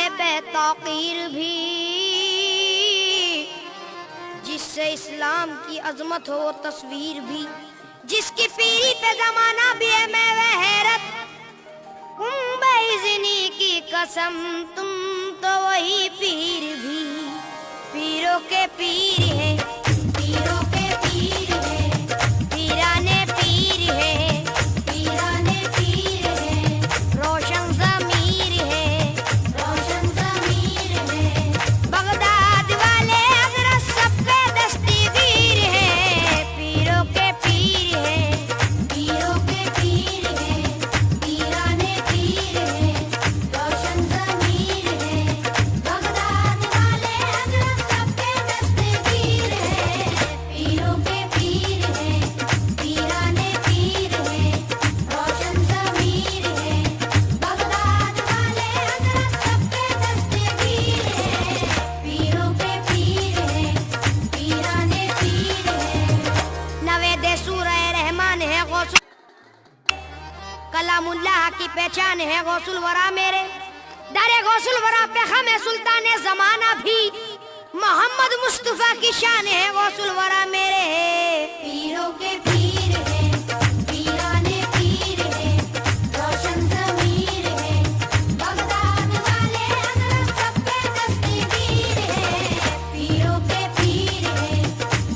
है बेतौकीर भी, जिससे इस्लाम की अजमत हो वो तस्वीर भी, जिसकी पीरी पे जमाना भी है मैं वह हैरत। बेइज़्नी की कसम तुम तो वही पीर भी, पीरों के पीर है, पीरों के पीर है, पीराने पीर है, पीराने पीर है, रोशन ज़मीर है, रोशन ज़मीर है, बगदाद वाले हज़रत सबके दस्तगीर है, पीरों के पीर है, पीरों के पीर है, पीराने पीर है, रोशन ज़मीर है, बगदाद वाले हज़रत सबके दस्तगीर है, पीरों के पीर है, पीराने पीर है, रोशन ज़मीर है, बगदाद वाले हज़रत सबके दस्तगीर है, पीरों के पीर है, पीराने पीर है। नवेद सूरह रहमान है गौसुल, कलामुल्लाह की पहचान है गौसुल वरा मेरे, दरे गौसुल वरा पे हम सुल्तान जमाना भी, मोहम्मद मुस्तफा की शान है गौसुल वरा मेरे। पीरों के पीर है, पीराने पीर है, रोशन ज़मीर है, बगदाद वाले हज़रत सबके दस्तगीर है, पीरों के पीर है,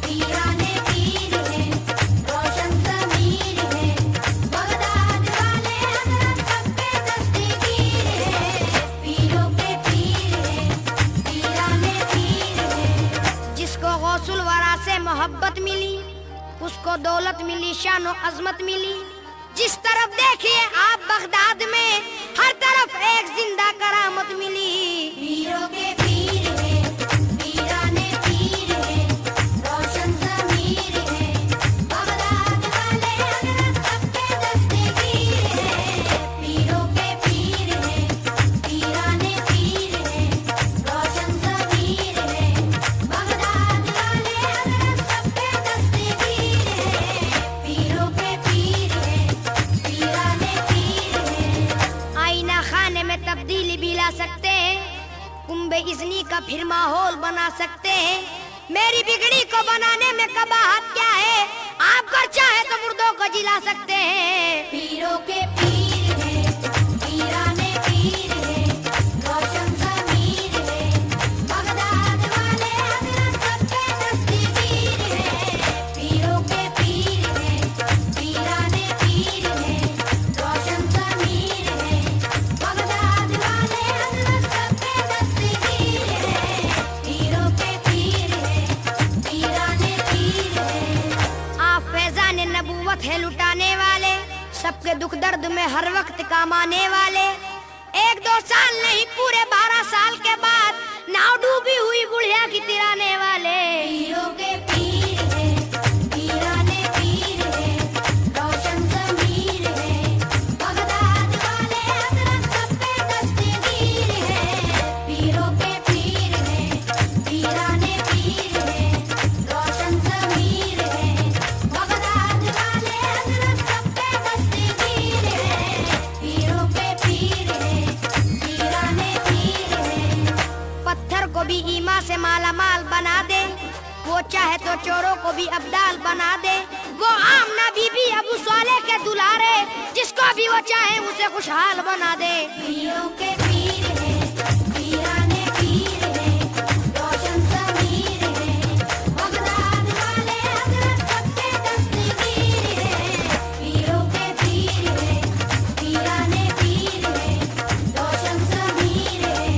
पीराने पीर है, रोशन ज़मीर है, बगदाद वाले हज़रत सबके दस्तगीर है, पीरों के पीर है, पीराने पीर है। जिसको गौसुल वरा से मोहब्बत मिली उसको दौलत मिली, शान और अजमत मिली। जिस तरफ देखिए आप बगदाद में हर तरफ एक जिंदा करामत मिली। पीरों के पीर है, पीराने पीर है, रोशन ज़मीर है, बगदाद वाले हज़रत सबके दस्तगीर है, पीरों के पीर है, पीराने पीर है, रोशन ज़मीर है, बगदाद वाले हज़रत सबके दस्तगीर है, पीरों के पीर है, पीराने पीर है। आईना खाने में तब्दीली भी ला सकते हैं, कुंबे इज़्नी का फिर माहौल बना सकते हैं। मेरी बिगड़ी को बनाने में कबाहत क्या है, आप कर चाहे तो मुर्दों को जिला सकते हैं। पीरों के पीर है, पीराने पीर है, रोशन ज़मीर है, बगदाद वाले हज़रत सबके दस्तगीर है, पीरों के पीर है, पीराने पीर है, रोशन ज़मीर है, बगदाद वाले हज़रत सबके दस्तगीर है, पीरों के पीर है, पीराने पीर है। आप फैज़ान नबूवत है लुटाने वाले, सबके दुख दर्द में हर वक्त काम आने वाले। एक दो साल नहीं पूरे 12 साल के बाद नाव डूबी हुई बुढ़िया की तिराने वाले। पीरों के पीर है, पीराने पीर है, रोशन ज़मीर है, बगदाद वाले हज़रत सबके दस्तगीर है, पीरों के पीर है, पीराने पीर है, रोशन ज़मीर है, बगदाद वाले हज़रत सबके दस्तगीर है, पीरों के पीर है, पीराने पीर है। पत्थर को भी ईमा से माला माल बना दे, वो चाहे तो चोरों को भी अब्दाल बना दे। वो आमना बीबी अबू साले के दुलारे, जिसको भी वो चाहे उसे खुशहाल बना दे। पीरों के पीर है, पीराने पीर है, रोशन ज़मीर है, बगदाद वाले हज़रत सबके दस्तगीर है, पीरों के पीर है, पीराने पीर है, रोशन ज़मीर है,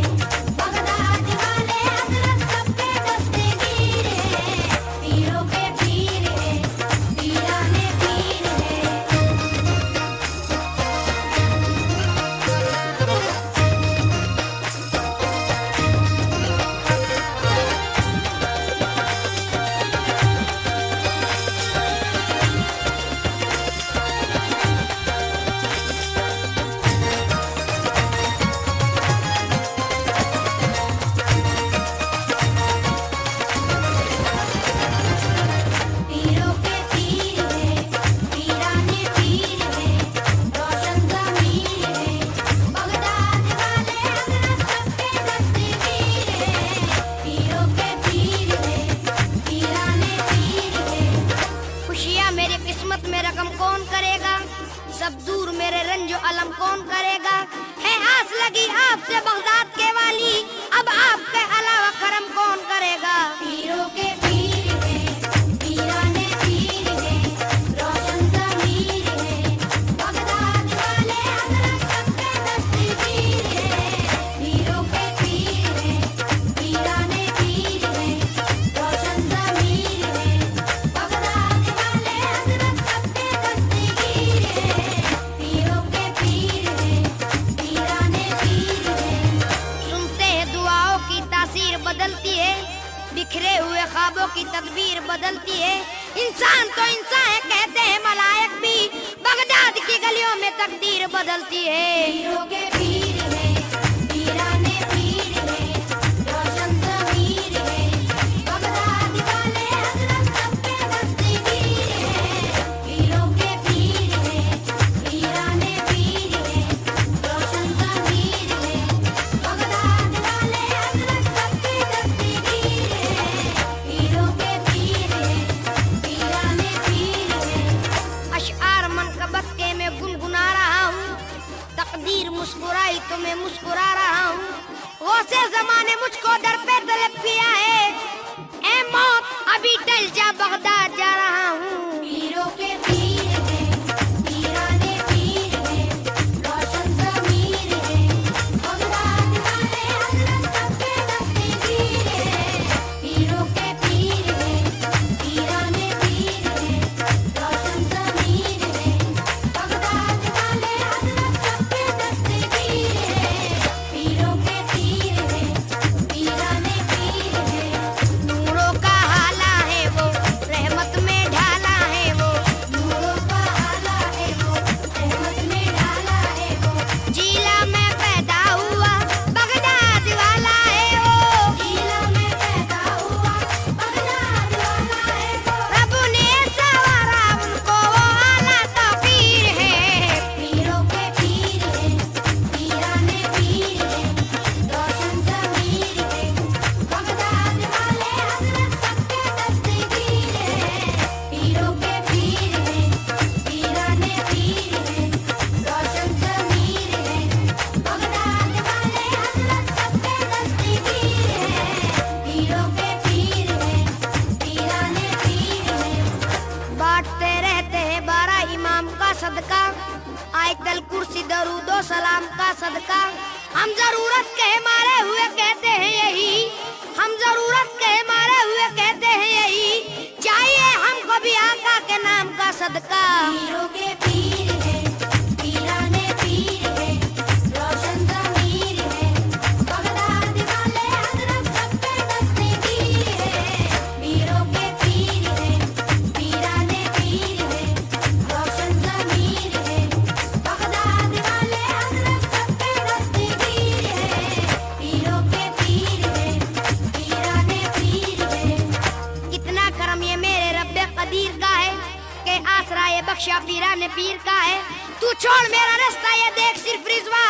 बगदाद वाले हज़रत सबके दस्तगीर है, पीरों के पीर है, पीराने पीर है। बिखरे हुए ख्वाबों की तकदीर बदलती है। इंसान तो इंसान है कहते हैं मलाइक भी, बगदाद की गलियों में तकदीर बदलती है। पीरों के पीर है, पीराने पीर है, रोशन ज़मीर है, बगदाद वाले हज़रत सबके दस्तगीर है। पीरों के पीर है, पीराने पीर है, रोशन ज़मीर है, बगदाद वाले हज़रत सबके दस्तगीर है। पीरों के पीर है, पीराने पीर है। अशआर मनकबत के मैं गुनगुना रहा हूँ, तकदीर मुस्कुराई तो मैं मुस्कुरा रहा हूँ। गौसे ज़माने मुझको दर पे तलब किया है, ए मौत अभी टल जा बगदाद जा रहा हूँ। पीरों के पीर है, पीराने पीर है, रोशन ज़मीर है, बगदाद वाले हज़रत सबके दस्तगीर है। पीरों के पीर है, पीराने पीर है, रोशन ज़मीर है, बगदाद वाले हज़रत सबके दस्तगीर है। पीरों के पीर है, पीराने पीर है। नूरों का हाला है वो, रहमत में ढाला है वो। नूरों का हाला है वो, रहमत में ढाला है वो। जिला में पैदा हुआ बगदाद वाला है वो। जिला में पैदा हुआ बगदाद वाला है वो। रब ने सवारा उनको वो आला तौकीर है। पीरों के पीर है, पीराने पीर है, रोशन ज़मीर है, बगदाद वाले हज़रत सबके दस्तगीर है। पीरों के पीर है, पीराने पीर है, रोशन ज़मीर है, बगदाद वाले हज़रत सबके दस्तगीर है। पीरों के पीर है, पीराने पीर है। बांटते रहते हैं 12 इमाम का सदका, आयतल कुर्सी दरूदो सलाम का सदका। हम जरूरत के मारे हुए कहते हैं यही, हम जरूरत के मारे हुए कहते हैं यही, चाहिए हमको भी आका के नाम का सदका। पीरों के पीर है, पीराने पीर है, रोशन ज़मीर है, बगदाद वाले हज़रत सबके दस्तगीर है। पीरों के पीर है, पीराने पीर है, रोशन ज़मीर है, बगदाद वाले हज़रत सबके दस्तगीर है। पीरों के पीर है, पीराने पीर है। कितना करम ये मेरे रब्बे कदीर का है, के आसरा ये बख्शा पीराने पीर का है। तू छोड़ मेरा रास्ता ये देख सिर्फ रिजवा,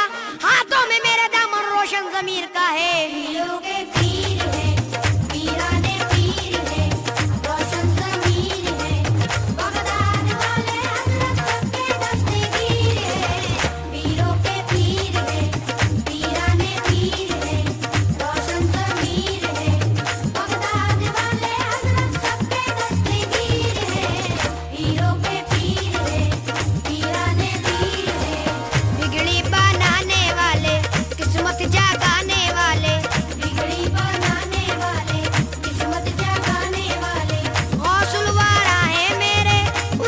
हाथों में मेरे दामन रोशन ज़मीर का है। पीरों के पीर है, पीराने पीर है, रोशन ज़मीर है, बगदाद वाले हज़रत सबके दस्तगीर है। पीरों के पीर है, पीराने पीर है, रोशन ज़मीर है, बगदाद वाले हज़रत सबके दस्तगीर है। पीरों के पीर है, पीराने पीर है। बिगड़ी बनाने वाले, किस्मत जगाने वाले, बिगड़ी बनाने वाले, किस्मत जगाने वाले। गौसुल वारा है मेरे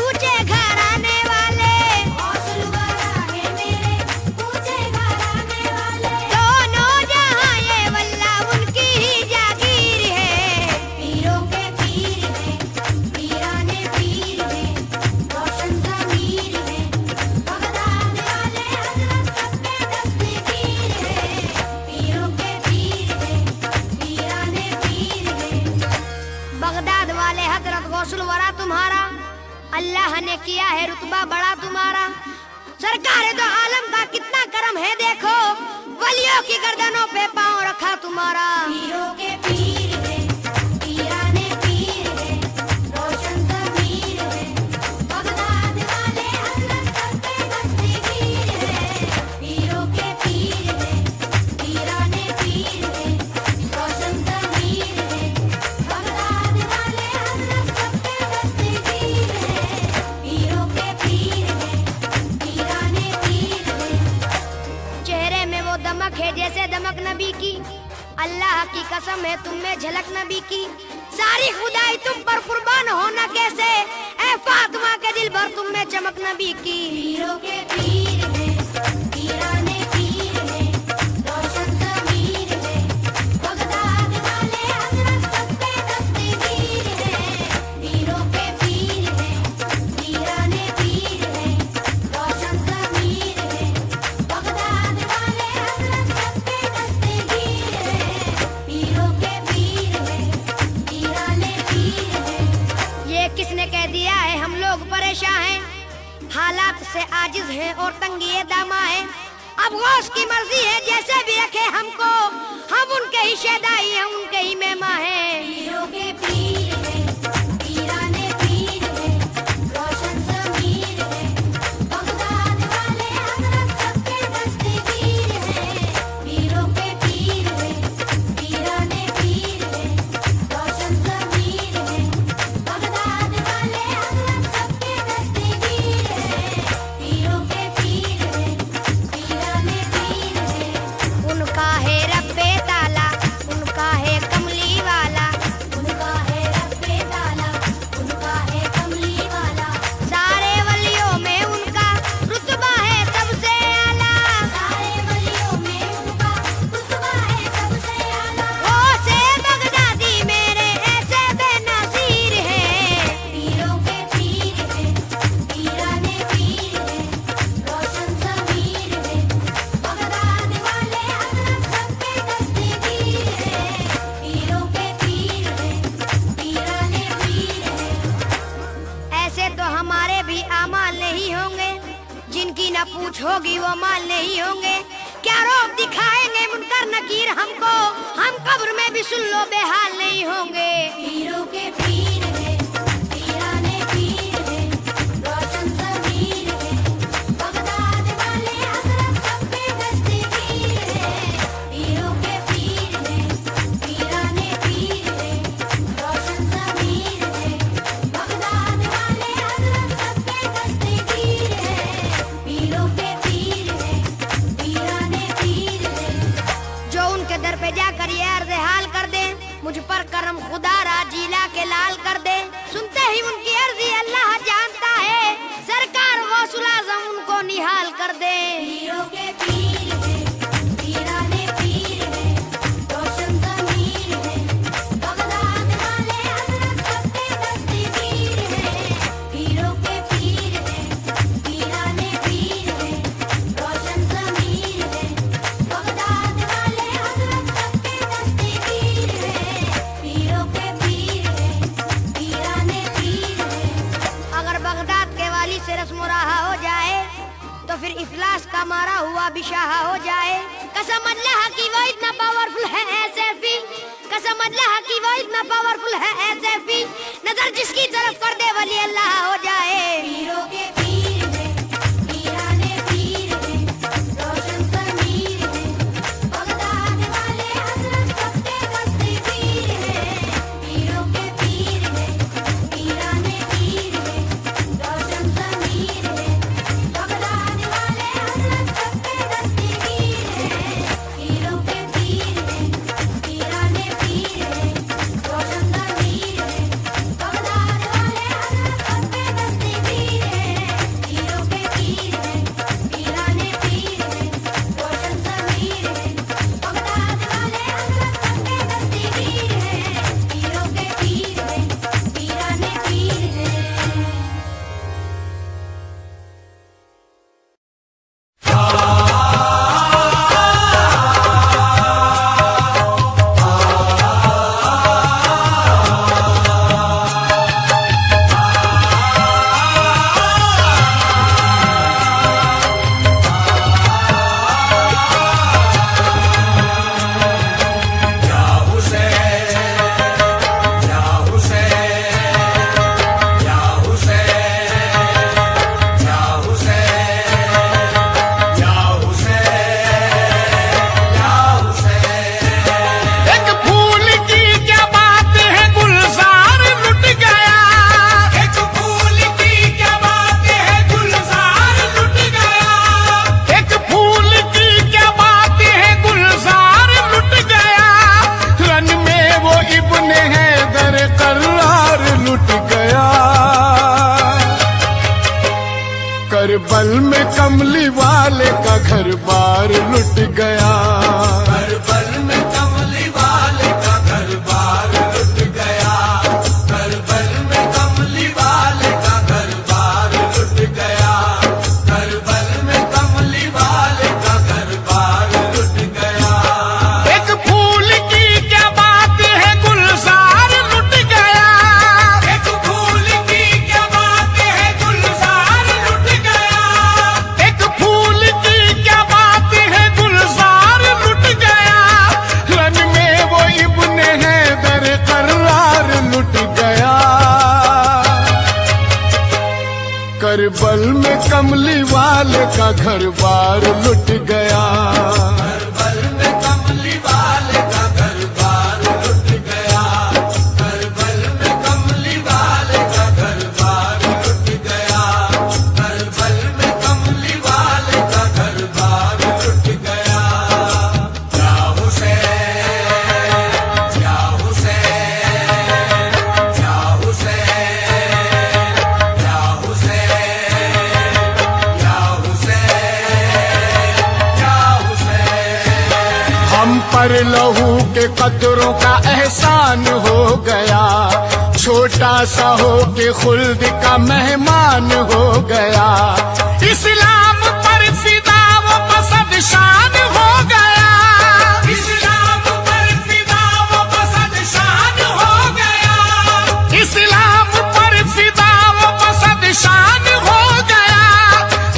ऊंचे घराने वाले, गौसुल वारा है मेरे ऊंचे घराने वाले। दोनों जहां ये वल्ला उनकी ही जागीर है। पीरों के पीर है, पीराने पीर है, रोशन ज़मीर है, बगदाद वाले हज़रत सबके दस्तगीर है। पीरों के पीर है, पीराने पीर है। बगदाद वाले हज़रत गौसुल वरा तुम्हारा, अल्लाह ने किया है रुतबा बड़ा तुम्हारा। सरकार दो आलम का कितना करम है देखो, वलियों की गर्दनों पे पांव रखा तुम्हारा। पीरों के पीर है, पीराने पीर है, रोशन ज़मीर है, बगदाद वाले हज़रत सबके दस्तगीर है। पीरों के पीर है, पीराने पीर है, रोशन ज़मीर है, बगदाद वाले हज़रत सबके दस्तगीर है। पीरों के पीर है, पीराने पीर है। चेहरे में वो दमक है जैसे दमक नबी की, अल्लाह की कसम है तुम में झलक नबी की। सारी खुदाई तुम पर कुर्बान होना कैसे, ऐ फातिमा के दिल भर तुम में चमक नबी की। पीरों के पीर है, पीराने पीर है, रोशन ज़मीर है, बगदाद वाले हज़रत सबके से आजिज हैं और तंगी दामा है। अब गौस की मर्जी है जैसे भी रखे हमको, हम उनके ही शहदाई हैं, उनके ही मेहमा हैं। पीरों के पीर हैं, पीराने पीर हैं, रोशन ज़मीर हैं, बगदाद वाले हज़रत सबके दस्तगीर हैं। पीरों के पीर हैं, पीराने पीर हैं, रोशन ज़मीर हैं, बगदाद वाले हज़रत सबके दस्तगीर हैं। पीरों के पीर हैं, पीराने पीर हैं। उनका है रब्बे ताला, उनका है कमली वाला, उनका है रब्बे ताला, उनका है कमली वाला। सारे वलियों में उनका रुतबा है सबसे आला, सारे वलियों में उनका रुतबा है सबसे आला। वो से बगदादी मेरे ऐसे बेनज़ीर हैं। पीरों के पीर हैं, पीराने पीर हैं, रोशन ज़मीर हैं, बगदाद वाले हज़रत सबके दस्तगीर हैं। पीरों के पीर हैं, पीराने पीर हैं। ऐसे तो हमारे भी आमाल नहीं होंगे, जिनकी न पूछ होगी वो माल नहीं होंगे। क्या रोब दिखाएंगे मुनकर नकीर हमको, हम कब्र में भी सुन लो बेहाल नहीं होंगे। पीरों के पीर हैं, पीराने पीर हैं, रोशन ज़मीर हैं, बगदाद वाले हज़रत सबके दस्तगीर हैं। पीरों के पीर हैं, पीराने पीर हैं, रोशन ज़मीर हैं, बगदाद वाले हज़रत सबके दस्तगीर हैं। पीरों के पीर हैं, पीराने पीर हैं। जो उनके दर पे जाकर ये अर्ज़ हाल कर दे, मुझ पर करम खुदा राजीला के लाल कर दे। सुनते ही उनकी अर्जी अल्लाह जानता है, सरकार गौसुल आज़म उनको निहाल कर दे। पीरों के पीर हैं, पीराने पीर हैं, रोशन ज़मीर हैं, बगदाद वाले हज़रत सबके दस्तगीर हैं। पीरों के पीर हैं, पीराने पीर हैं, रोशन ज़मीर हैं, बगदाद वाले हज़रत सबके दस्तगीर हैं। पीरों के पीर हैं, पीराने पीर हैं। अगर बगदाद के वाली से रस्म रहा हो जाए तो फिर इफलास का मारा हुआ भी शाह हो जाए। कसम अल्लाह की वो इतना पावरफुल है ऐसे भी, कसम अल्लाह की वो इतना पावरफुल है ऐसे भी, नजर जिसकी तरफ कर दे वली अल्लाह हो जाए। पीरों के पीर हैं, पीराने पीर हैं, रोशन ज़मीर हैं, बगदाद वाले हज़रत सबके दस्तगीर हैं। पीरों के पीर हैं, पीराने पीर हैं, रोशन ज़मीर हैं, बगदाद वाले हज़रत सबके दस्तगीर हैं। पीरों के पीर हैं, पीराने पीर हैं, रोशन ज़मीर हैं, बगदाद वाले हज़रत सबके दस्तगीर हैं। पीरों के पीर हैं, पीराने पीर हैं, रोशन ज़मीर हैं, बगदाद वाले हज़रत सबके दस्तगीर हैं। पीरों के पीर हैं, पीराने पीर हैं। एक फूल की क्या बात है गुलजार लुट गया, एक फूल की क्या बात है गुलजार लुट गया, एक फूल की क्या बात है गुलजार लुट गया, रन में वो इब्ने हैदर करार लुट गया। करबल में कमली वाले का घर बार लुट गया, करबल में कमली वाले का घर बार लुट गया, करबल में कमली वाले का घर बार लुट गया, करबल में कमली वाले का घर बार लुट गया। एक फूल की क्या बात है गुलजार लुट गया, एक फूल की क्या बात है गुलजार लुट गया, कमली वाले का घर बार लुट गया। करबल में कमली वाले का घर बार लुट गया। करबल में कमली वाले का घर बार लुट गया। करबल में कमली वाले का घर बार लुट गया। या हुसैन, या हुसैन, या हुसैन, या हुसैन, या हुसैन, या हुसैन। हम पर लहू के कतरों का एहसान हो गया। छोटा सा हो के खुल्द का मेहमान हो गया। इस्लाम पर फिदा वो पसंद शान हो गया। इस्लाम पर फिदा वो पसंद शान हो गया। इस्लाम पर फिदा वो पसंद शान हो गया।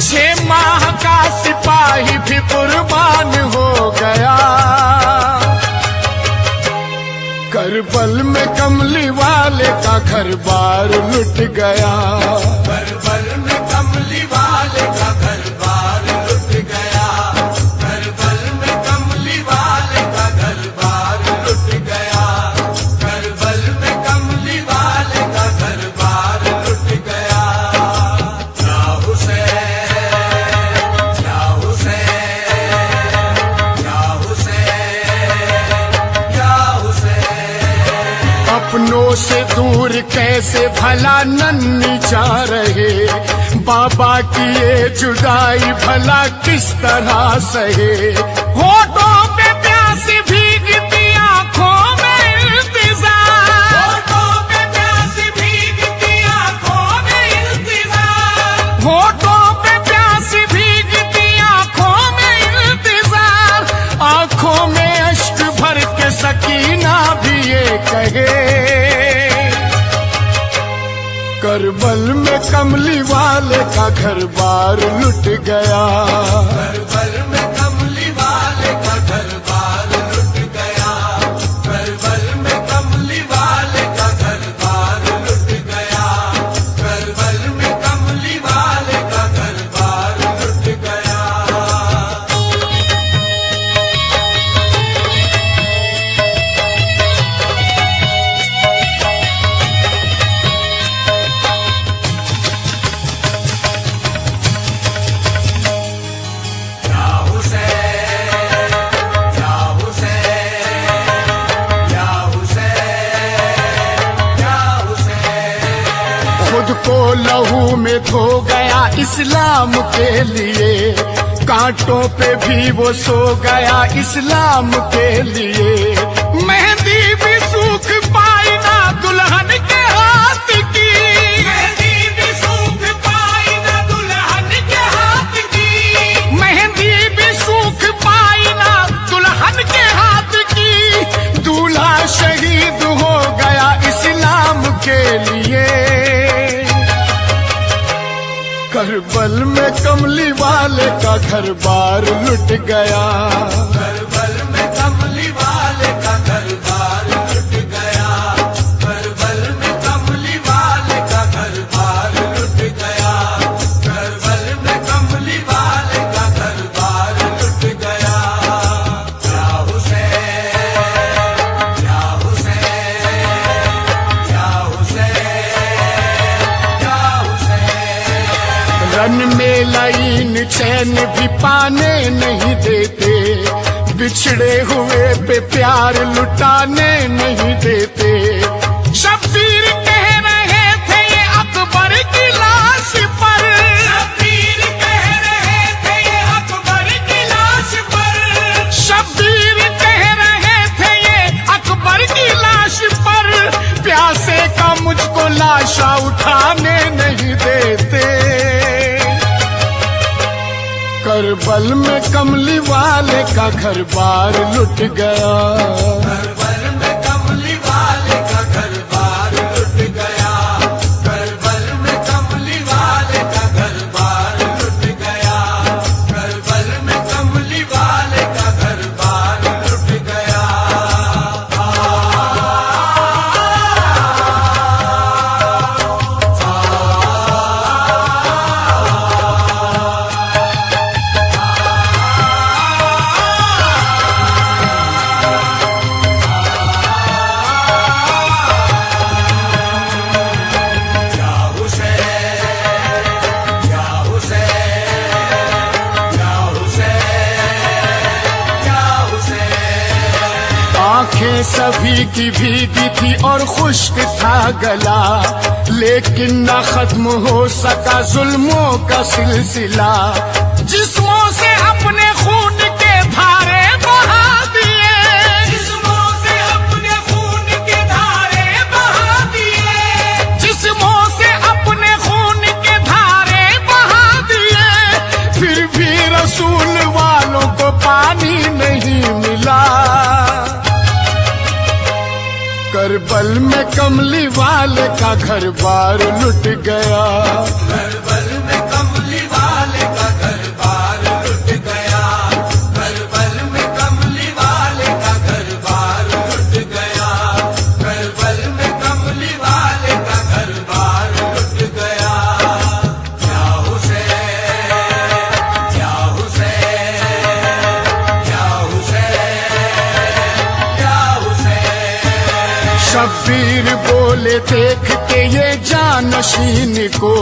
6 माह का सिपाही भी कुर्बान हो गया। करबल में कमली वाले का घर बार लुट गया। करबल में कमली वाले का घर बार लुट गया। करबल में कमली वाले का घर बार लुट गया। करबल में कमली वाले का घर बार लुट गया। या हुसैन, या हुसैन, या हुसैन, या हुसैन। अपनों से दूर कैसे भला नन्ही जा रहे। बाबा की ये जुदाई भला किस तरह सहे। होठों पे प्यासी भीगती आंखों में इंतजार। होठों पे प्यासी भीगती आंखों में इंतजार। होठों पे प्यासी भीगती आंखों में इंतजार। आंखों में अश्क भर के सकीना भी ये कहे। करबल में कमली वाले का घर बार लुट गया। करबल में कमली वाले का घर बार लुट गया। करबल में कमली वाले का घर बार लुट गया। करबल में कमली वाले का घर बार लुट गया। या हुसैन, या हुसैन, या हुसैन, या हुसैन। खुद को लहू में धो गया इस्लाम के लिए। कांटों पे भी वो सो गया इस्लाम के लिए। मेहंदी भी सूख पाई ना दुल्हन के हाथ की। मेहंदी भी सूख पाई ना दुल्हन के हाथ की। मेहंदी भी सूख पाई ना दुल्हन के हाथ की। दूल्हा शहीद हो गया इस्लाम के लिए। करबल में कमली वाले का घर बार लुट गया। करबल में कमली वाले का घर बार लुट गया। करबल में कमली वाले का घर बार लुट गया। करबल में कमली वाले का घर बार लुट गया। या हुसैन, या हुसैन, या हुसैन, या हुसैन। रन में लाइन चैन भी पाने नहीं देते। बिछड़े हुए पे प्यार लुटाने नहीं देते। शब्बीर कह रहे थे ये अकबर की लाश पर। शब्बीर कह रहे थे ये अकबर की लाश पर। शब्बीर कह रहे थे ये अकबर की लाश पर। प्यासे का मुझको लाशा उठाने नहीं देते। करबल में कमली वाले का घर बार लुट गया। करबल में कमली वाले का घर बार लुट गया। करबल में कमली वाले का घर बार लुट गया। करबल में कमली वाले का घर बार लुट गया। आंखें सभी की भीगी थी और खुश्क था गला, लेकिन न खत्म हो सका जुल्मों का सिलसिला। जिस्मों से अपने खून के धारे बहा दिए, जिस्मों से अपने खून के धारे बहा दिए, जिस्मों से अपने खून के धारे बहा दिए, फिर भी रसूल वालों को पानी नहीं मिला। करबल में कमली वाले का घर बार लुट गया, करबल में कमली वाले का घर बार लुट गया, करबल में कमली वाले का घर बार लुट गया, करबल में कमली वाले का घर बार लुट गया। क्या हुसैन, क्या हुसैन, क्या हुसैन, क्या हुसैन। शब्बीर बोले देख के ये जानशीन को,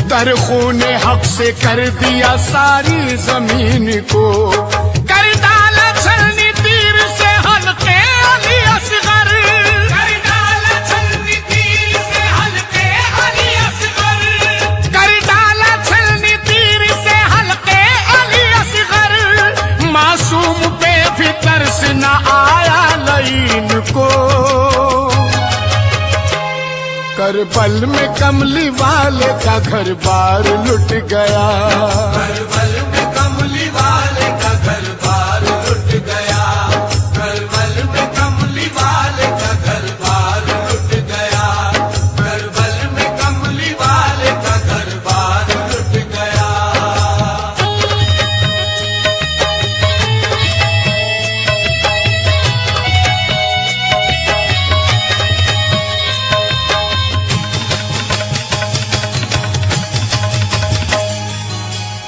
दर खूने हक से कर दिया सारी जमीन को। कर डाला छलनी तीर से हल्के अली असगर, कर डाला छलनी तीर से हल्के अली असगर, कर डाला छलनी तीर से हल्के अली असगर। मासूम पे भी तरस न आया लईन को। करबल में कमली वाले का घर बार लुट गया, करबल में कमली वाले का घर बार लुट गया, करबल में कमली वाले का घर बार लुट गया, करबल में कमली वाले का घर बार लुट गया।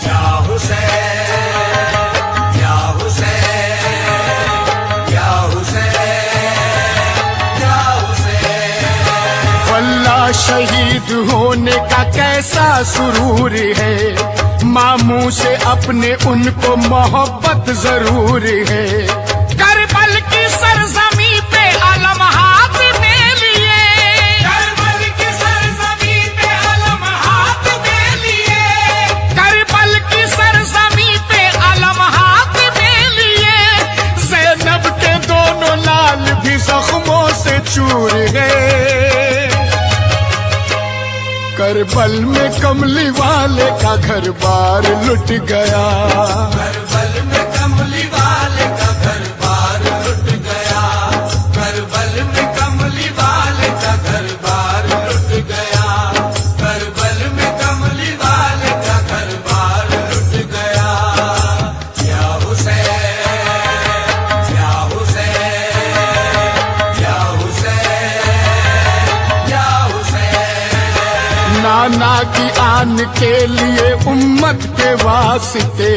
क्या हुसैन, क्या हुसैन, क्या हुसैन, क्या हुसैन। वल्लाह शहीद होने का कैसा सुरूर है, मामू से अपने उनको मोहब्बत जरूर है। करबल की सरजमी पे अलम हाथ में लिए, करबल की सरजमी पे अलम हाथ में लिए, करबल की सरजमी पे अलम हाथ में लिए। ज़ैनब के दोनों लाल भी जख्मों से चूर गए। करबल में कमली वाले का घर बार लुट गया, करबल में कमली वाले का घर बार लुट गया, करबल में कमली वाले का घर बार लुट गया, करबल में कमली वाले का घर बार लुट गया। क्या हुसैन, क्या हुसैन, क्या हुसैन, क्या हुसैन। नाना की आन के लिए उम्मत के वास्ते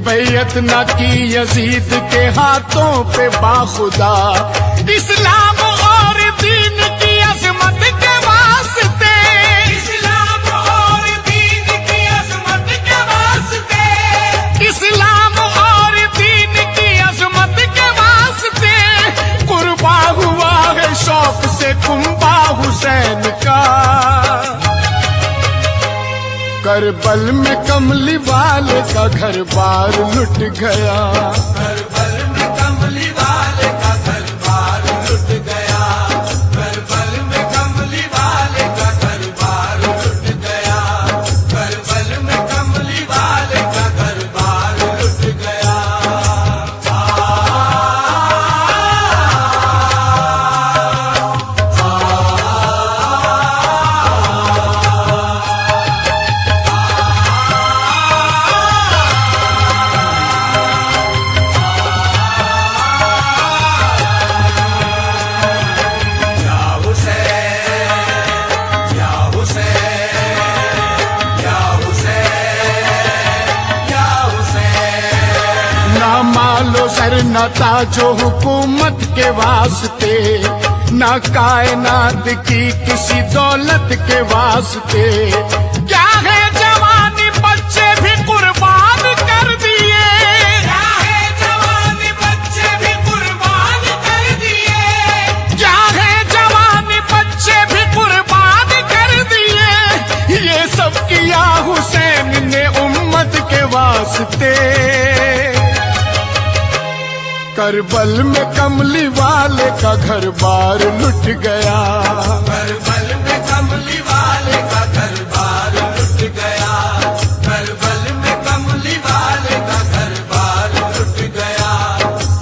बैयत न की यजीद के हाथों पे बाखुदा। इस्लाम और दीन की अजमत के वास्ते, इस्लाम और दीन की अजमत के वास्ते, इस्लाम और दीन की अजमत के वास्ते कुर्बा हुआ है शौक से कुंबा हुसैन का। करबल में कमली वाले का घर बार लुट गया, करबल में कमली वाले का घर बार लुट गया, करबल में कमली वाले का घर बार लुट गया, करबल में कमली वाले का घर बार लुट गया। क्या हुसैन, क्या हुसैन, क्या हुसैन, क्या हुसैन। ना मालो सर न ताजो हुकूमत के वास्ते, ना कायनात की किसी दौलत के वास्ते। क्या है जवानी बच्चे भी कुर्बान कर दिए, क्या है जवान बच्चे भी कुर्बान कर दिए, फतेह। करबल में कमली वाले का घर बार लुट गया। करबल में कमली वाले का घर बार लुट गया। करबल में कमली वाले का घर बार लुट गया।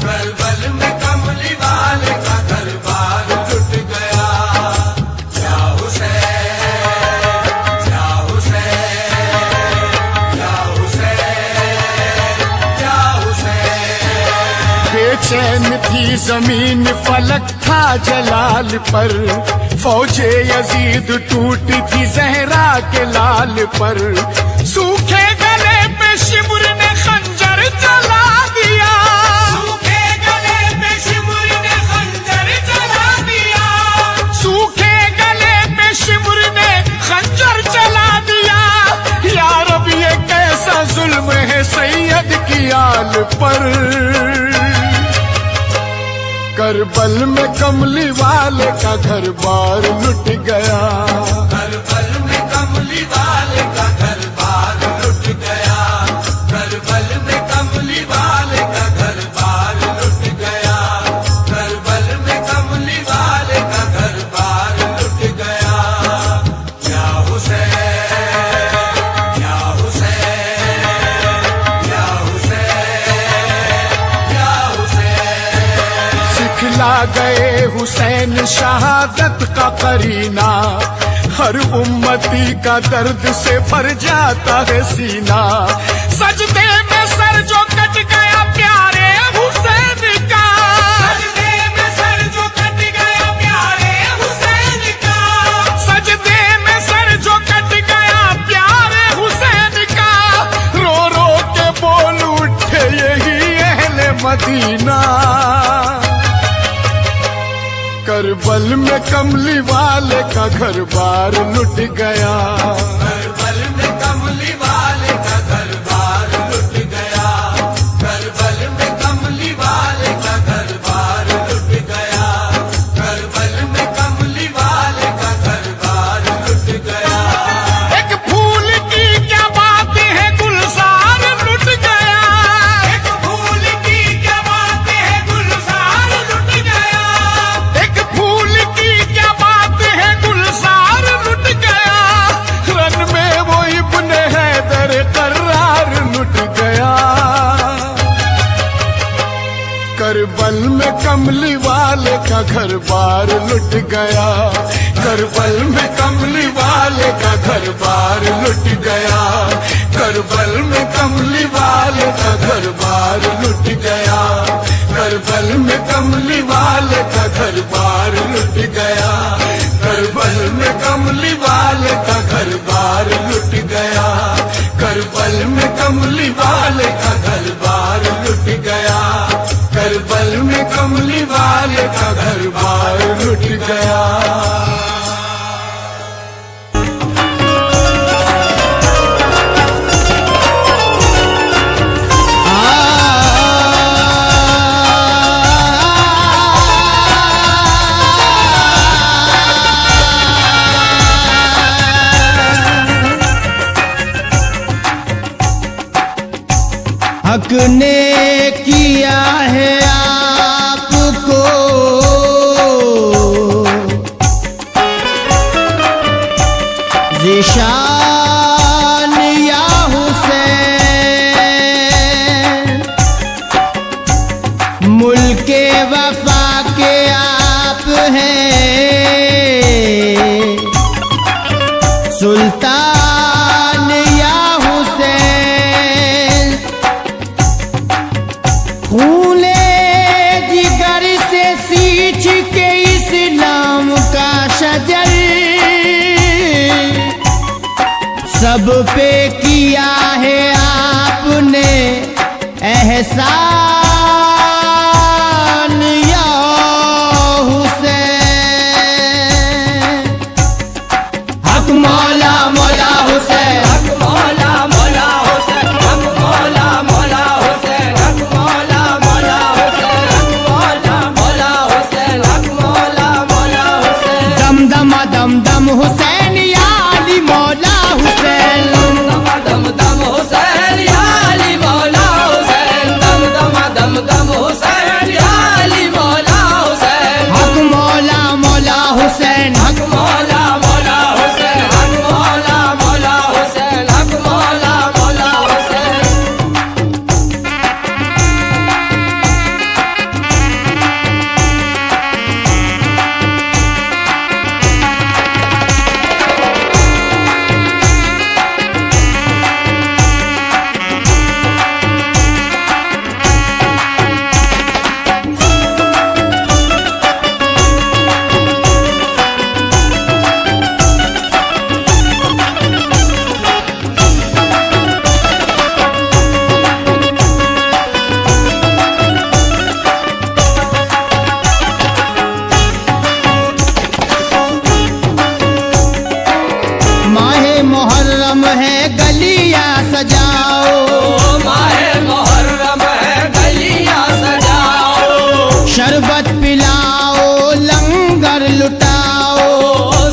करबल में कमली वाले का घर बार लुट गया। या हुसैन, या हुसैन, या हुसैन, या हुसैन। बेचैन थी जमीन फलक था जलाल पर, फौजे यजीद टूटी थी जहरा के लाल पर। सूखे गले पे शिमुर ने खंजर चला दिया। सूखे गले पे शिमुर ने खंजर चला दिया। सूखे गले पे शिमुर ने खंजर चला दिया। या रब ये कैसा जुल्म है सैयद की आल पर। करबल में कमली वाले का घर बार लुट गया। करबल में कमली वाले का घर बार लुट गया। करबल में कमली वाले का घर बार लुट गया। करबल में कमली वाले का घर बार लुट गया। या हुसैन, या हुसैन, या हुसैन, या हुसैन। सिखला गए हुसैन शहादत का करीना, हर उम्मती का दर्द से भर जाता है सीना। सजदे में सर जो कट गया प्यारे हुसैन का। सजदे में सर जो कट गया प्यारे हुसैन का। सजदे में सर जो कट गया प्यारे हुसैन का। रो रो के बोल उठे यही अहले मदीना। करबल में कमली वाले का घर बार लुट गया। करबल में कमली वाले का घर बार लुट गया। करबल में कमली वाले का घर बार लुट गया। करबल में कमली वाले का घर बार लुट गया। एक फूल की क्या बात है गुलजार लुट गया। एक फूल की क्या बात है गुलजार लुट गया। एक फूल की क्या बात है गुलजार लुट गया। रन में वो इब्ने हैदर करार लुट गया। करबल में कमली वाले का घर बार लुट गया। करबल में कमली वाले का घर बार लुट गया। करबल में कमली वाले का घर बार लुट गया। करबल में कमली वाले का घर बार लुट गया। करबल में कमली वाले का घर बार लुट गया। करबल में कमली वाले का घर बार लुट गया। करबल में कमली वाले का घर बार लुट गया। हक ने किया है आपको ज़िशान या हुसैन। मुल्के वफा के आप हैं सुल्तान या हुसैन। खूने जिगर से सींच के इस्लाम का शजर सब पे किया है आपने एहसान या हुसैन। हक मौला मौला हुसैन, हक मौला मौला हुसैन, हक मौला मौला हुसैन, हक मौला मौला हुसैन, हक मौला मौला हुसैन, हक मौला मौला हुसैन। दम दम दम दम हुसैन या अली मौला हुसैन। दम दम दम हुसैन या अली मौला है गलियां सजाओ, माहे मुहर्रम है गलियां सजाओ, शरबत पिलाओ लंगर लुटाओ,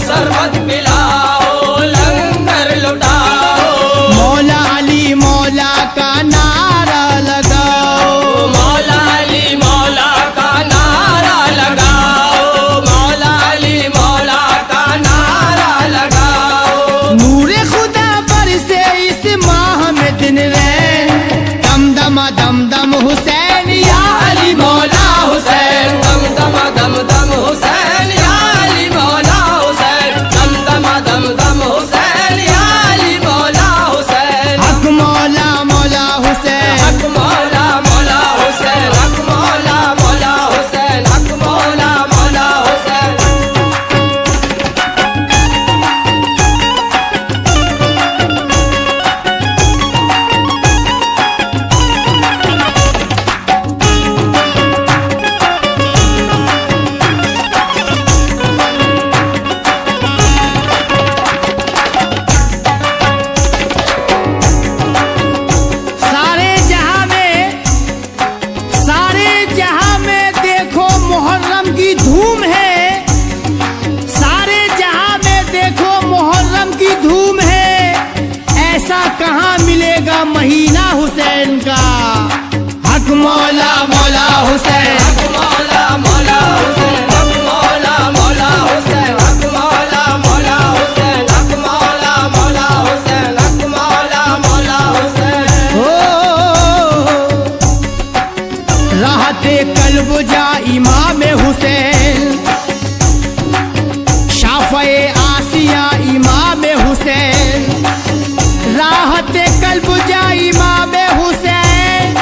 शरबत पिलाओ लंगर लुटाओ, मौला अली मौला का नारा लगाओ, मौला अली मौला का नारा लगाओ, मौला अली मौला का नारा लगाओ। नूरे खुदा बरसे इस माह में दिन रैन, दम दम हुसैन या अली मौला हुसैन, दम दम हुसैन या अली मौला हुसैन, दम हुसैन या अली मौला हुसैन, हक मौला मौला हुसैन, हक मौला मौला हुसैन, हक मौला मौला हुसैन, हक मौला मौला हुसैन। सारे जहां में देखो मुहर्रम की धूम है, सारे जहां में देखो मुहर्रम की धूम है, ऐसा कहां मिलेगा महीना हुसैन का, हक मौला मौला हुसैन, हक मौला मौला हुसैन, हक मौला मौला हुसैन, हक मौला मौला हुसैन, हक मौला मौला हुसैन, हक मौला मौला हुसैन। हो राहते कल्ब जा इमाम हुसैन, शाफ़े आसिया इमाम हुसैन, राहते कल्ब जा इमाम हुसैन,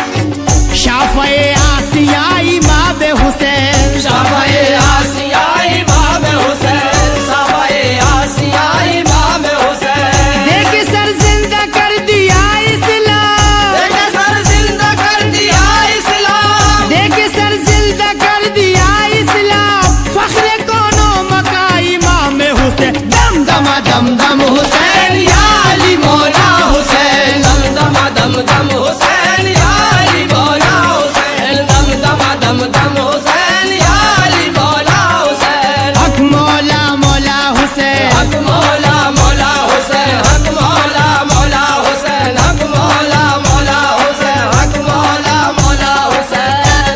शाफ़े आसिया इमाम हुसैन, शाफ़े आसिया इमाम हुसैन, शाफ़े आसिया इमाम हुसैन। देख सर जिंदा कर दिया इस्लाम, देख सर जिंदा कर दिया इस्लाम, देख सर जिंदा कर दिया इस्लाम, फख्र कोनो मका इमाम हुसैन, दम हुसैन या अली मौला हुसैन, दम हुसैन या अली मौला हुसैन, दम हुसैन या अली मौला हुसैन, हक मौला मौला हुसैन, हक मौला मौला हुसैन, हक मौला मौला हुसैन, हक मौला मौला हुसैन, हक मौला मौला हुसैन।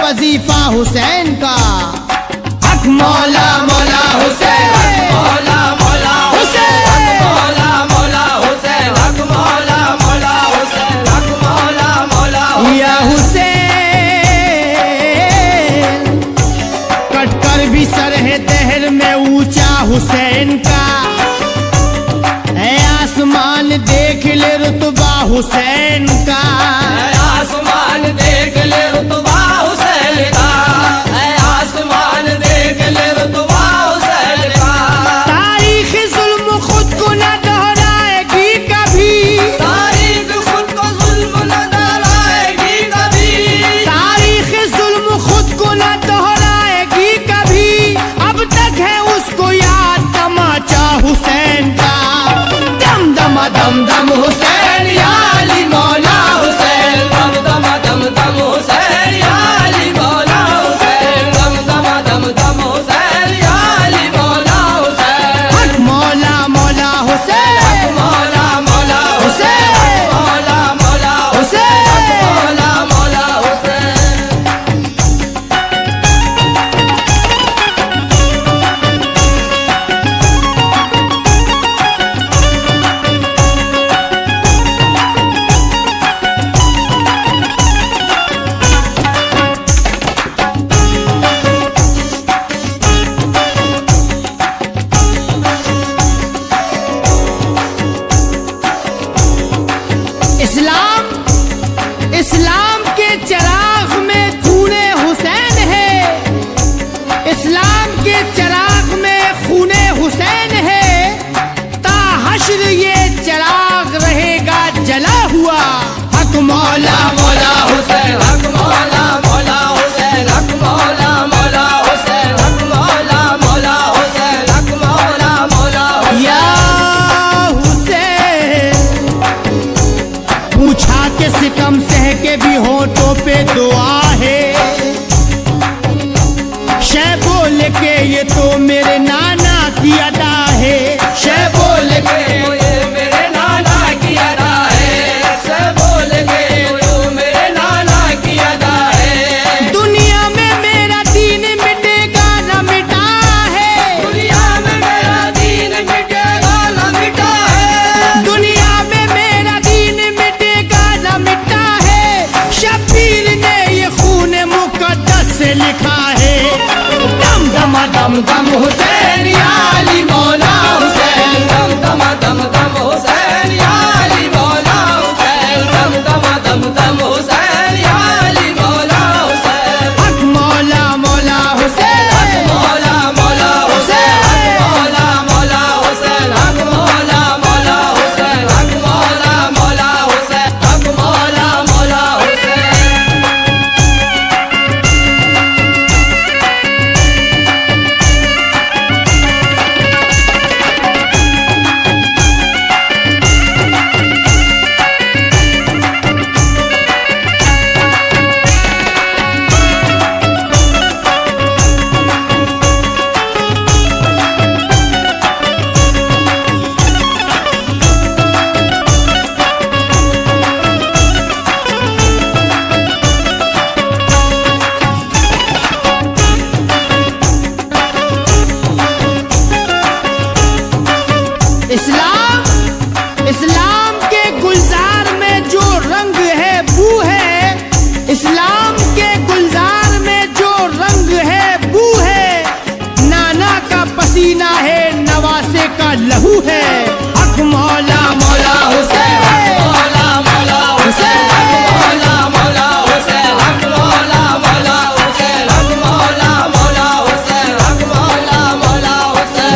वजीफा हुसैन का, हक मौला मौला हुसैन, मौला मौला हुसैन, हक मौला मौला हुसैन, हक मौला मौला हुसैन, हक मौला मौला या हुसैन। हुसैन कटकर भी सर है दहर में ऊंचा हुसैन का, है आसमान देख ले रुतबा हुसैन का, आसमान देख ले रुतबा हुसैन का, आसमान देख ले रुतबा हुसैन का। तारीख जुल्म खुद को न दोहराएगी कभी, तारीख खुद को जुल्म न दोहराएगी कभी, तारीख जुल्म खुद को न दोहराएगी कभी, अब तक है उसको याद तमाचा हुसैन का, दम हुसैन या अली मौला हुसैन, दम हुसैन दम हुसैन या अली मौला हुसैन, दम दम दम दम हुसैन या अली मौला हुसैन, दम दम दम हुसैन या अली मौला हुसैन। हक मौला मौला हुसैन, हक मौला मौला हुसैन, हक मौला मौला हुसैन, हक मौला मौला हुसैन, हक मौला मौला हुसैन, हक मौला मौला हुसैन। इस्लाम के गुलजार में जो रंग है बू है, इस्लाम के गुलजार में जो रंग है बू है, नाना का पसीना है नवासे का लहू है। हक मौला मौला हुसैन, हक मौला मौला हुसैन, हक मौला मौला हुसैन, हक मौला मौला हुसैन, हक मौला मौला हुसैन, हक मौला मौला हुसैन।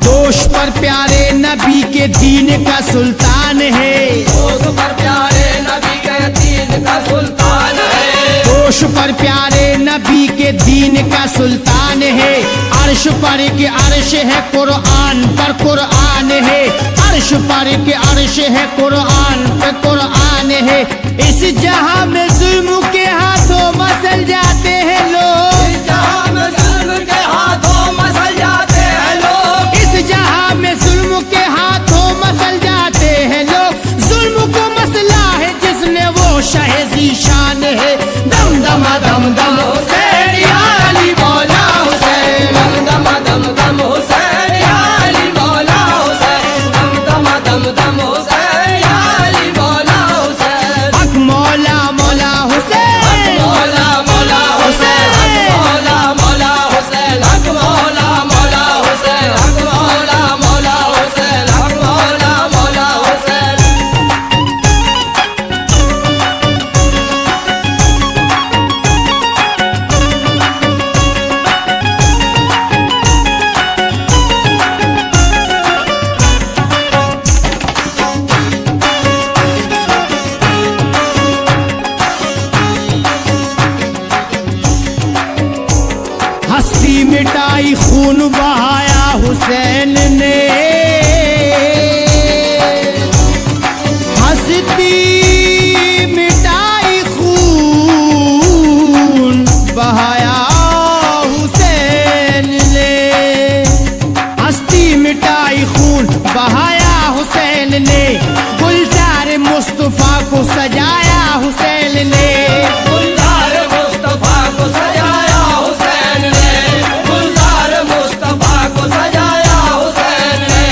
दोष पर प्यारे नबी के दीन का सुल्तान है, दोष पर प्यारे नबी के दीन का सुल्तान है, दोष पर प्यारे नबी के दीन का सुल्तान है। अर्श पर के अर्श है कुरान पर कुरान है, अर्श पर के अर्श है कुरान पर कुरान है। इस जहां में जुल्म के हाथों मसल जाते हैं लोग, इस जहां में जुल्म के हाथों मसल जाते हैं लोग, इस जहां में जुल्म के हाथों मसल जाते हैं लोग। जुल्म को मसला है जिसने वो शाह ज़ीशान है। दम दम दम दम हुसैन या अली मौला हुसैन, दम दम दम हुसैन या अली मौला हुसैन, दम दम हुसैन या अली मौला हुसैन। हक मौला मौला हुसैन, हक मौला मौला हुसैन, हक मौला मौला हुसैन, हक मौला मौला हुसैन, हक मौला मौला हुसैन, हक मौला मौला हुसैन। हस्ती मिटाई खून बहाया हुसैन ने, हस्ती मिटाई खून बहाया हुसैन ने, हस्ती मिटाई खून बहाया हुसैन ने। गुलजार मुस्तफा को सजाया हुसैन ने, गुलजार मुस्तफा को सजाया हुसैन ने, गुलजार मुस्तफा को सजाया हुसैन ने।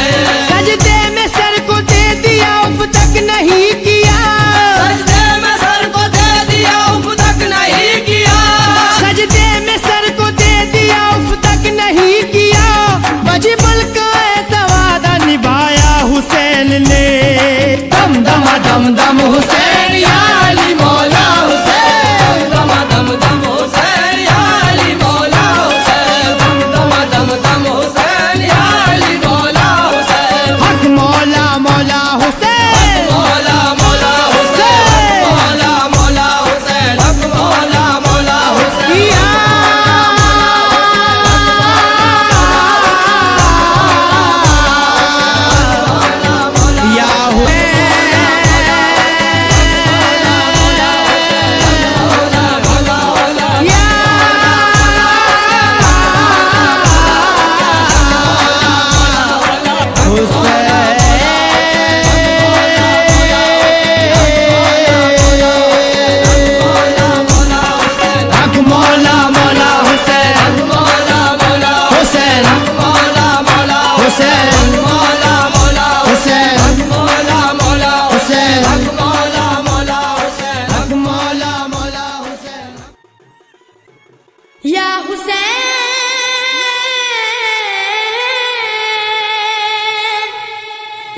या हुसैन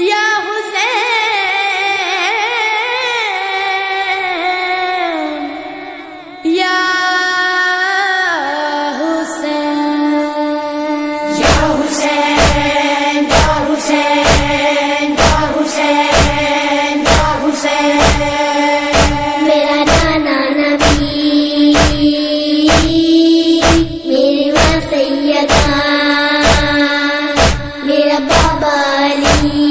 या हुसैन या हुसैन या हुसैन या हुसैन या हुसैन या हुसैन। मेरा नाना नबी मेरी माँ सैयदा मेरा बाबा अली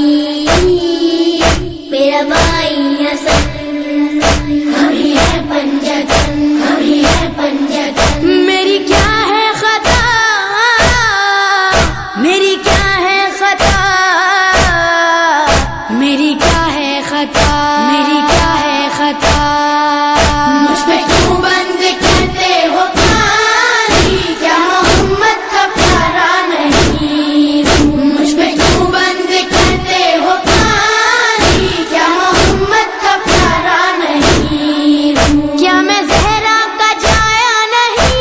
मेरा भाई हसन हम ही है पंजतन हम ही है पंजतन। मेरी क्या है खता मेरी क्या है खता मेरी क्या है खता मेरी क्या है खता। मुझ पे क्यों बंद करते हो कहानी क्या मोहम्मद का प्यारा नहीं। मुझ पे क्यों बंद करते हो कहानी क्या मोहम्मद का प्यारा नहीं। क्या मैं ज़हरा का जाया नहीं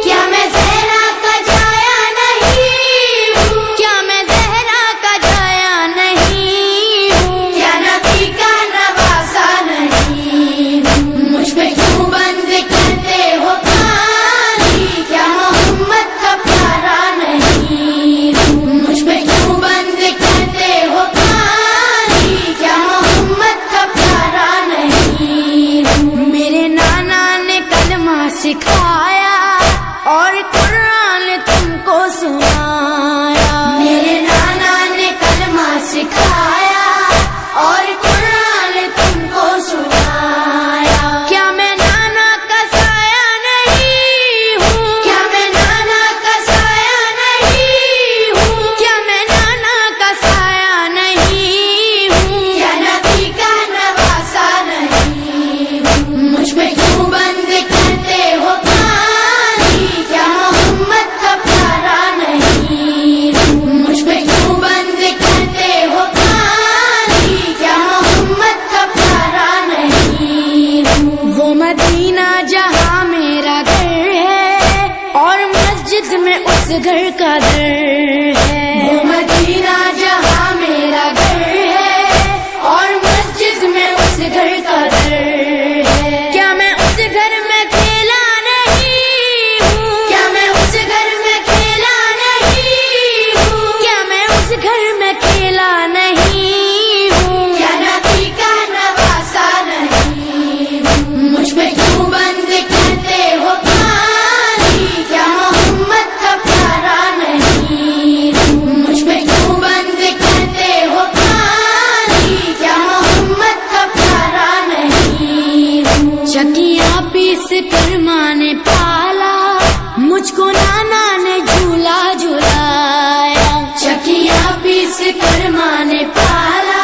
क्या मैं ज़हरा का जाया नहीं हूँ। क्या मैं ज़हरा का जाया नहीं क्या नबी का नवासा नहीं। मुझ पे क्यों बंद करते हो कहानी क्या मोहम्मद का प्यारा नहीं। मुझ पे क्यों बंद करते हो कहानी क्या मोहम्मद का प्यारा नहीं। मेरे नाना ने कलमा सिखाया और कुरान तुमको सुनाया। मेरे नाना ने कलमा सिखाया और कुरान तुमको सुनाया। क्या मैं नाना का साया नहीं हूँ क्या मैं नाना का साया नहीं हूँ। क्या मैं नाना का साया नहीं हूँ। क्या नबी का नवासा नहीं। मुझ पे क्यों बंद करते हो कहानी क्या मोहम्मद का प्यारा नहीं। मुझ पे क्यों बंद करते हो कहानी क्या मोहम्मद का प्यारा नहीं। वो मदीना जहाँ मेरा घर है और मस्जिद में उस घर का दर है। वो मदीना जहाँ मेरा घर है और मस्जिद में उस घर का दर है। क्या मैं उस घर में खेला नहीं हूँ क्या मैं उस घर में खेला नहीं हूँ। क्या मैं उस घर में खेला नहीं हूँ। क्या नबी का नवासा नहीं। मुझ पे क्यों बंद करते हो कहानी क्या मोहम्मद का प्यारा नहीं। मुझ पे क्यों बंद करते हो कहानी क्या मोहम्मद का प्यारा नहीं। चकिया पीस कर माँ ने पाला मुझको नाना ने झूला झुलाया। चकिया पीस कर माँ ने पाला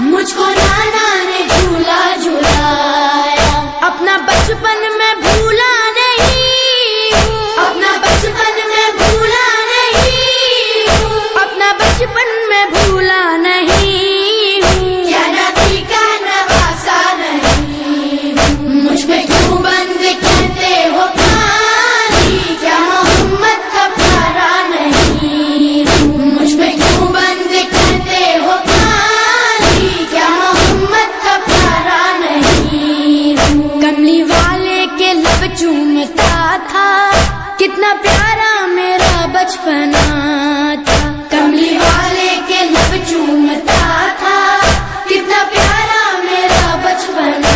मुझको नाना ने झूला झुलाया। अपना बचपन में भूला नहीं हूँ अपना बचपन में भूला नहीं हूँ। अपना बचपन में भूला नहीं हूँ। क्या नबी का नवासा नहीं। मुझ पे क्यों बंद करते हो कहानी क्या मोहम्मद का प्यारा नहीं। मुझ पे क्यों बंद करते हो कहानी क्या मोहम्मद का प्यारा नहीं। कमली वाले के लब चूमता था कितना प्यारा मेरा बचपना था। कमली वाले के लब चूमता था कितना प्यारा मेरा बचपना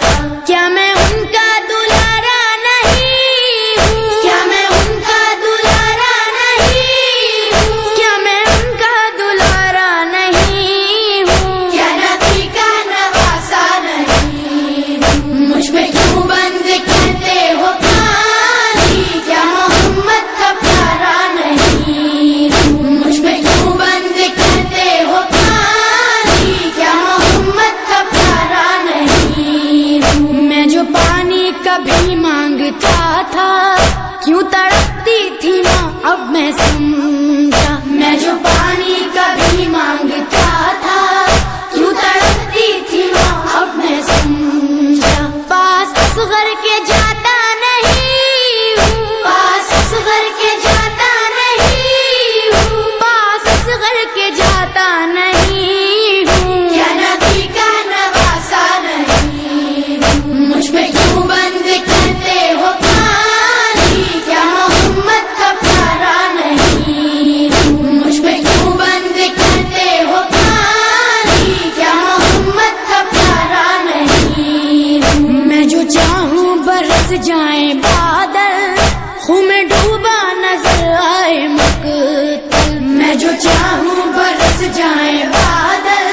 था। क्या मैं उनका दुलारा नहीं हूँ क्या मैं उनका दुलारा नहीं हूँ। क्या मैं उनका दुलारा नहीं हूँ। क्या नबी का नवासा नहीं। मुझ पे क्यों बंद करते हो कहानी क्या मोहम्मद का प्यारा नहीं। मुझ पे क्यों बंद करते हो कहानी क्या मोहम्मद का प्यारा नहीं। मैं जो पानी कभी मांगता था क्यों तड़पती थी माँ अब मैं समझा। मैं जो पानी कभी मांगता था क्यों तड़पती थी माँ अब मैं समझा। पास असगर के जाता नहीं बरस जाए बादल, खूह में डूबा नजर आए मकतल। मैं जो चाहूं बरस जाए बादल,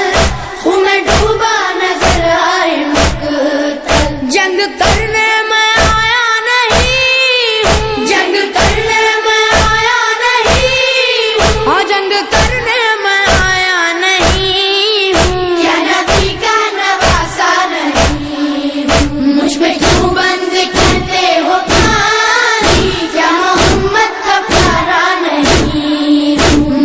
खूह में डूबा नजर आए मकतल। जंग करने मैं आया नहीं, जंग करने मैं आया नहीं, हाँ जंग करने मैं आया नहीं। क्या नबी का नवासा नहीं, मुझ पे क्यों बंद करते हो पानी? क्या मोहम्मद का प्यारा नहीं,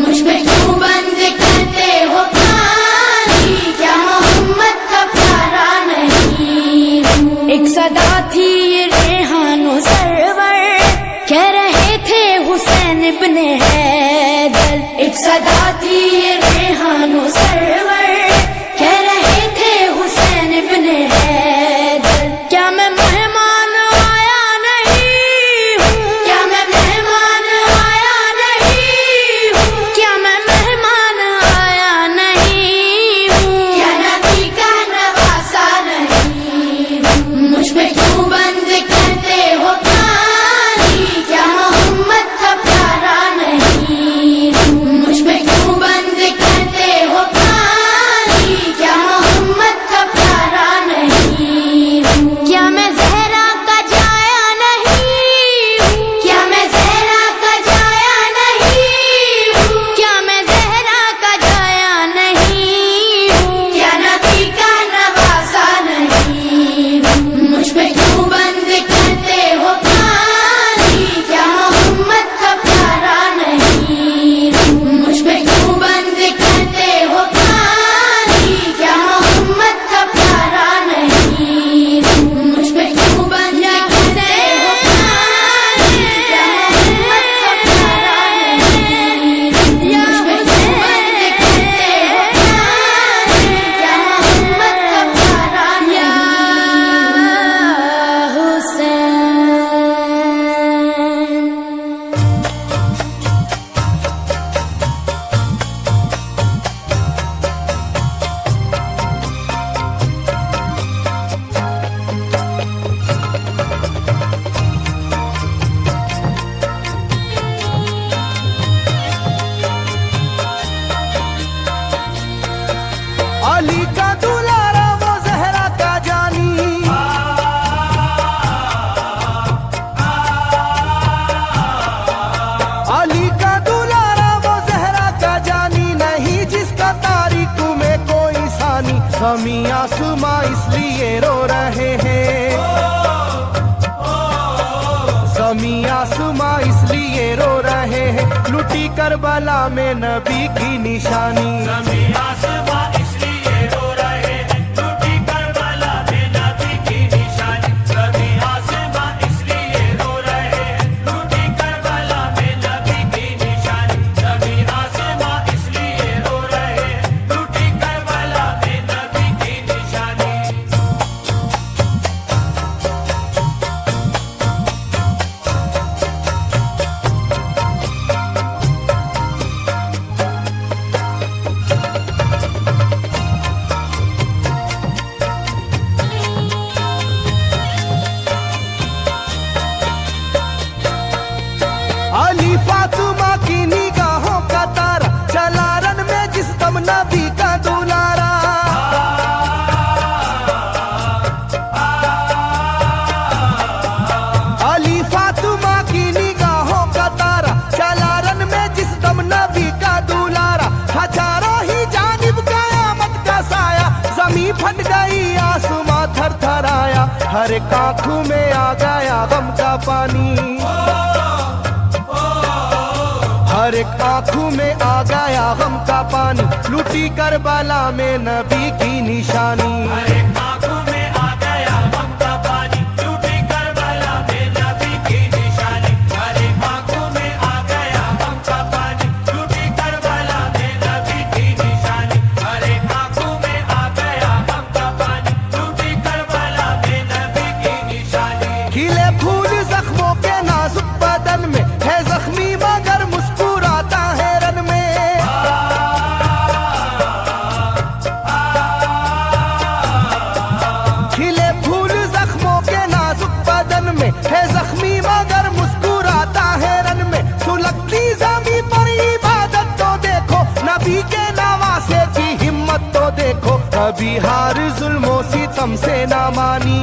मुझ पे क्यों बंद करते हो पानी? क्या मोहम्मद का प्यारा नहीं। एक सदा थी ये रेहानो सरवर, कह रहे थे हुसैन इब्ने हैदर। एक सदा थी ये रेहानो सरवर, कह रहे थे हुसैन इब्ने हैदर। क्या मैं मेहमान आया नहीं हूँ? क्या मैं मेहमान आया नहीं हूँ? क्या मैं मेहमान आया नहीं हूँ? क्या नबी का नवासा नहीं, मुझ पे क्यों बंद करते हो पानी? क्या मोहम्मद का प्यारा नहीं, मुझ पे क्यों बंद करते हो पानी? क्या मोहम्मद का प्यारा नहीं। क्या मैं ज़हरा का जाया नहीं हूँ? क्या मैं ज़हरा का जाया नहीं हूँ? क्या मैं ज़हरा का जाया नहीं हूँ? क्या नबी का नवासा नहीं, मुझ पे क्यों बंद करते हो पानी? क्या मोहम्मद का प्यारा नहीं, मुझ पे क्यों बंद करते हो पानी? क्या मोहम्मद का प्यारा नहीं, मुझ पे क्यों बंद करते हो पानी? क्या मोहम्मद का प्यारा नहीं, मुझ पे क्यों बंद करते हो पानी? क्या मोहम्मद का प्यारा नहीं। हुसैन अली का दुलारा वो जहरा का जानी, अली का दुलारा वो जहरा का जानी, नहीं जिसका तारीख में कोई सानी। ज़मीं आसमां इसलिए रो रहे हैं, ज़मीं आसमां इसलिए रो रहे हैं, लुटी करबला में नबी की निशानी। ज़मीं आसमां इसलिए रो रहे हैं, लूटी करबला में नबी की निशानी। ज़मीं आसमां इसलिए रो रहे हैं, लूटी करबला में नबी की निशानी। ज़मीं आसमां इसलिए रो रहे हैं, लूटी करबला में नबी की निशानी। अली फातिमा की निगाहों का तारा, चला रन में जिस दम नबी का दुलारा। अली फातिमा की निगाहों का तारा, चला रन में जिस दम नबी का दुलारा। हजारों ही जानिब कयामत का साया, ज़मीं फट गई आसमां थर थर आया। हर एक आँखों में आ गया गम का पानी, हर एक आँखों में आ गया गम का पानी, लुटी करबला में नबी की निशानी। हरे आँखों में आ गया गम का पानी, लूटी करबला में नबी की निशानी। हरे आँखों में आ गया गम का पानी, लूटी करबला में नबी की निशानी। हरे आँखों में आ गया गम का पानी, लूटी करबला में नबी की निशानी। खिले फूल जख्मों के नाजुक बदन में है जख्मी मगर मुस्कुराता है रन में। कभी हार जुल्मों सितम से ना मानी,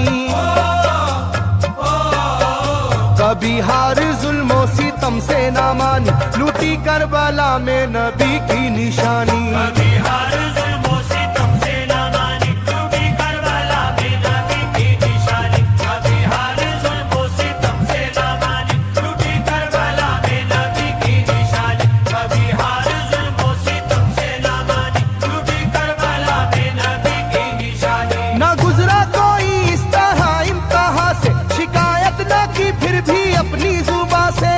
कभी हार जुल्मों सितम से ना मानी, लूटी करबला में नबी की निशानी। कभी हार जुल्मों सितम से ना मानी, लूटी करबला में नबी की निशानी। कभी हार जुल्मों सितम से ना मानी, लूटी करबला में नबी की निशानी। कभी हार जुल्मों सितम से ना मानी, लूटी करबला में नबी की निशानी। ना गुजरा कोई इस तरह इम्तिहान से, शिकायत ना की फिर भी अपनी जुबां से।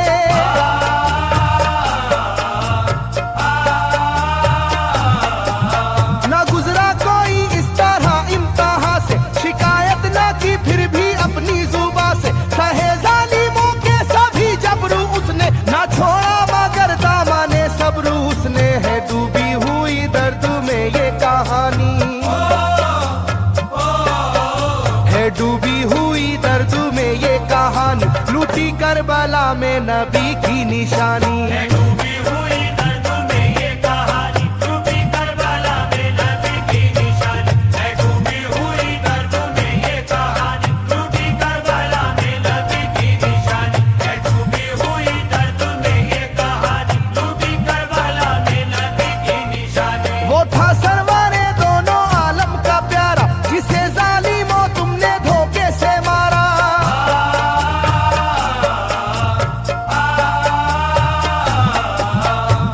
ना गुजरा कोई इस तरह इम्तिहान से, शिकायत ना की फिर भी अपनी जुबां से। सहे जालिमों के सभी जबरू उसने, ना छोड़ा मगर दामने सब्र उसने। है डूबी हुई दर्द में ये कहानी, है डूबी हुई दर्द में ये कहानी, लूटी करबला में नबी की निशानी। है डूबी हुई दर्द में ये कहानी, लूटी करबला में नबी की निशानी। है डूबी हुई दर्द में ये कहानी, लूटी करबला में नबी की निशानी। है डूबी हुई दर्द में ये कहानी, लूटी करबला में नबी की निशानी। वो था सरवारे दोनों आलम का प्यारा, जिसे जालिमों तुमने धोखे से मारा।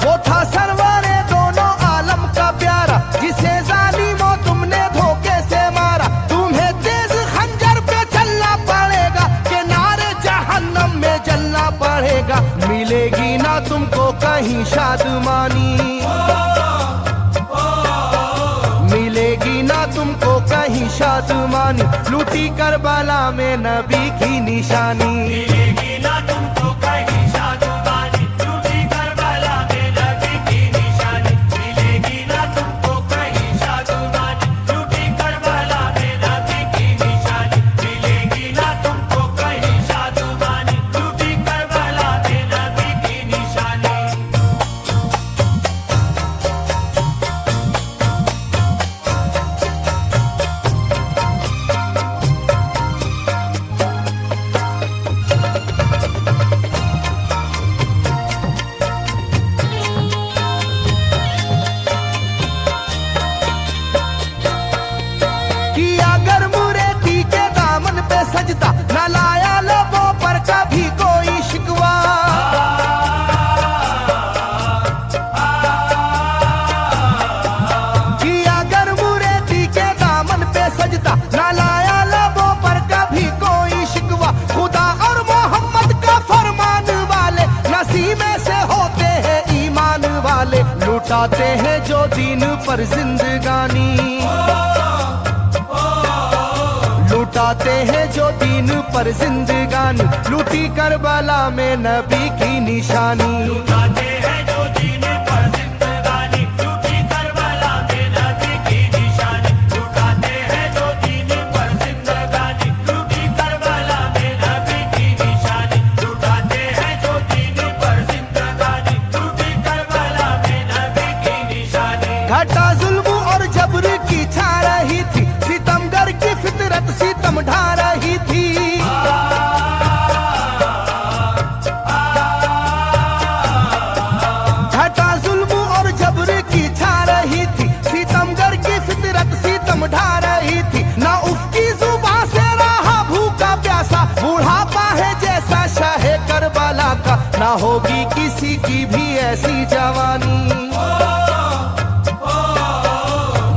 वो था सरवारे दोनों आलम का प्यारा, जिसे जालिमों तुमने धोखे से मारा। तुम्हें तेज खंजर पे चलना पड़ेगा, कि नारे जहन्नम में जलना पड़ेगा। मिलेगी ना तुमको कहीं शादमानी, मिलेगी ना तुमको कहीं शादमानी, लूटी करबला में नबी की निशानी। मिलेगी ना तुमको कहीं शादमानी, लूटी करबला में नबी की निशानी। मिलेगी ना तुमको कहीं शादमानी, लूटी करबला में नबी की निशानी। मिलेगी ना तुमको कहीं शादमानी, लूटी करबला में नबी की निशानी। किया अगर मुरेती के दामन पे सजदा, न लाया लबों पर कभी कोई शिकवा। किया अगर मुरेती के दामन पे सजदा, न लाया लबों पर कभी कोई शिकवा। खुदा और मोहम्मद का फरमान वाले, नसीबे से होते हैं ईमान वाले। लुटाते हैं जो दीन पर जिंदगानी, लुटाते हैं जो दीन पर जिंदगानी, लूटी करबला में नबी की निशानी। लुटाते हैं जो दीन पर जिंदगानी, लूटी करबला में नबी की निशानी। लुटाते हैं जो दीन पर जिंदगानी, लूटी करबला में नबी की निशानी। लुटाते हैं जो दीन पर जिंदगानी, लूटी करबला में नबी की निशानी। घटा जुल्म और जबर की छा रही थी, सितमगर की फितरत सितम ढा रही थी। घटा जुल्म और जबर की छा रही थी, सितमगर की फितरत सितम ढा रही थी। ना उसकी जुबां से रहा भूखा प्यासा, बुढ़ापा है जैसा शाहे करबला का। ना होगी किसी की भी ऐसी जवानी,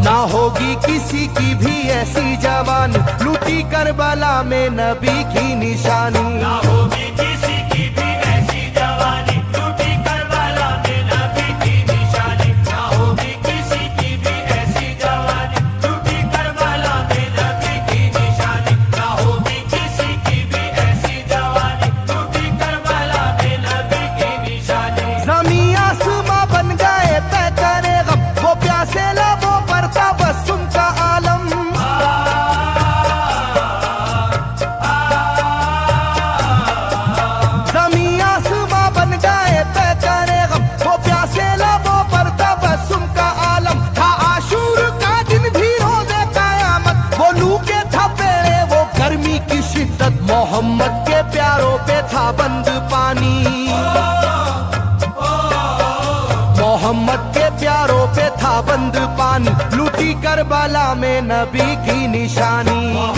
ना होगी किसी की भी ऐसी जवानी, लूटी करबला में नबी की निशानी। ना होगी किसी की भी ऐसी जवानी, लूटी करबला में नबी की निशानी। ना होगी किसी की भी ऐसी जवानी, लूटी करबला में नबी की निशानी। ना होगी किसी की भी ऐसी जवानी, लूटी करबला में नबी की निशानी। ज़मीं आसमां बन गए तय करे गम, वो प्यासे लबों पर तबस्सुम का आलम। मोहम्मद के प्यारों पे था बंद पानी, मोहम्मद के प्यारों पे था बंद पानी, लूटी करबला में नबी की निशानी।